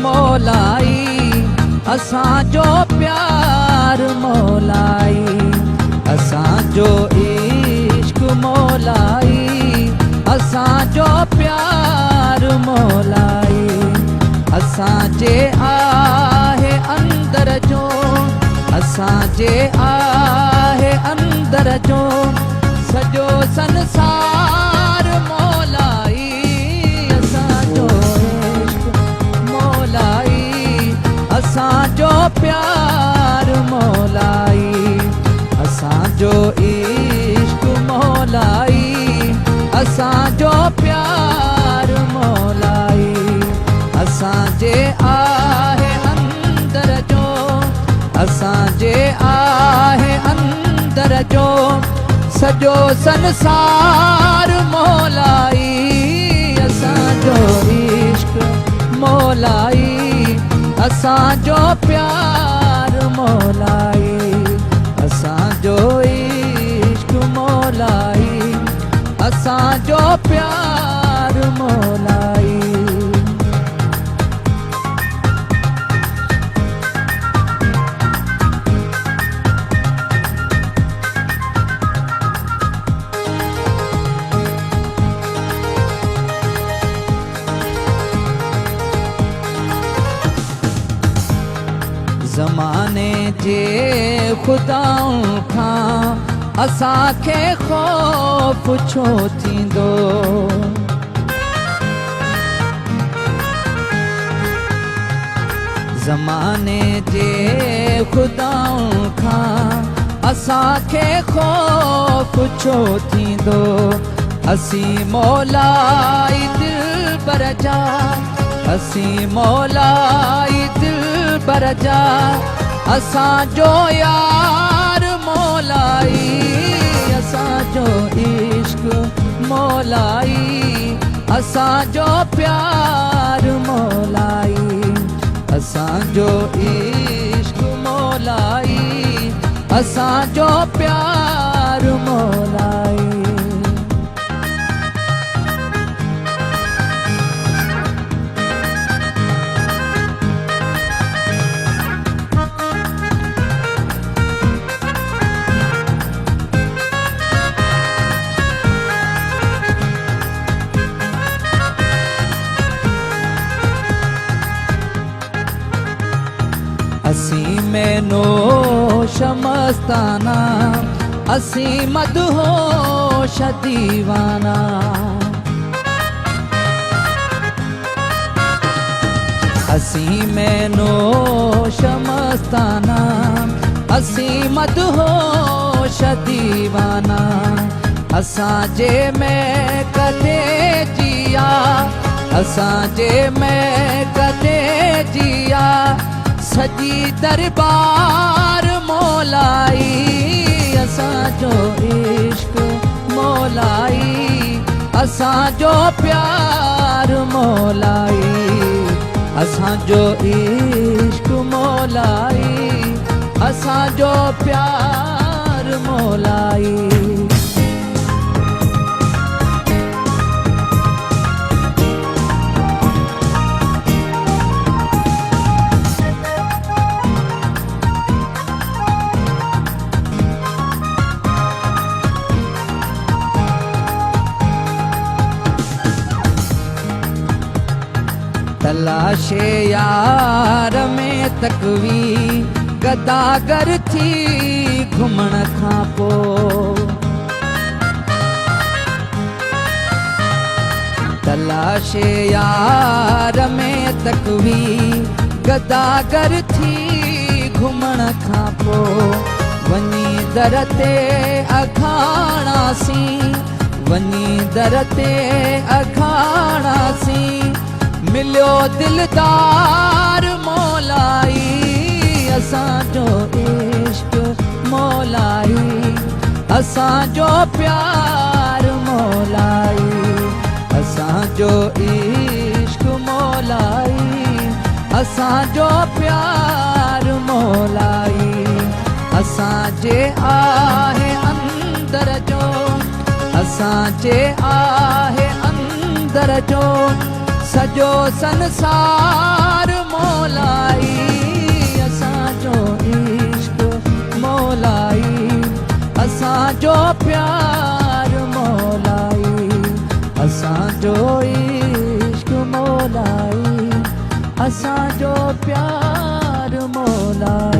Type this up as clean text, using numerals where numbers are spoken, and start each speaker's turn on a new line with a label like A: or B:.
A: मौलाई असांजो प्यार मौलाई असांजो इश्क मौलाई असांजो प्यार मौलाई असांजे आहे अंदर जो असांजे आहे अंदर जो सॼो संसार मौलाई असांजो इश्क मौलाई असांजो प्यार मौलाई असांजो इश्क मौलाई असांजो प्यार मौलाई असांजे आहे अंदर जो असांजे आहे अंदर जो सॼो संसार मौलाई असांजो इश्क मौलाई असांजो प्यार मौलाई असांजो इश्क मौलाई असांजो प्यार मौलाई ज़माने जे ख़ुदाऊं खां असांखे ख़ौफ़ छो थींदो ज़माने जे ख़ुदाऊं खां असांखे ख़ौफ़ छो थींदो असीं मौलाई दिलबर जा असीं मौलाई दिलबर जा असांजो यार मौलाई असांजो इश्क मौलाई असांजो प्यार मौलाई असांजो इश्क मौलाई असांजो प्यार मौलाई असीं में नोश मस्ताना असीं मदहोश दीवाना असीं में नोश मस्ताना असीं मदहोश दीवाना असांजे में कदे जिया असांजे में कदे जिया सजी दरबार मौलाई असांजो इश्क मौलाई असांजो प्यार मौलाई असांजो इश्क मौलाई असांजो प्यार मौलाई तलाशे यार में तकवी गदागर थी घुमण खां पोइ तलाशे यार में तकवी गदागर थी घुमण खां पोइ वञी दर ते अखाणासीं वञी दर ते अखाणासीं मिलियो दिलदार मौलाई असांजो इश्क मौलाई असांजो प्यार मौलाई असांजो इश्क मौलाई असांजो प्यार मौलाई असांजे आहे अंदर जो असांजे आहे अंदर जो सॼो संसार मौलाई असांजो इश्क मौलाई असांजो प्यार मौलाई असांजो इश्क मौलाई असांजो प्यार मौलाई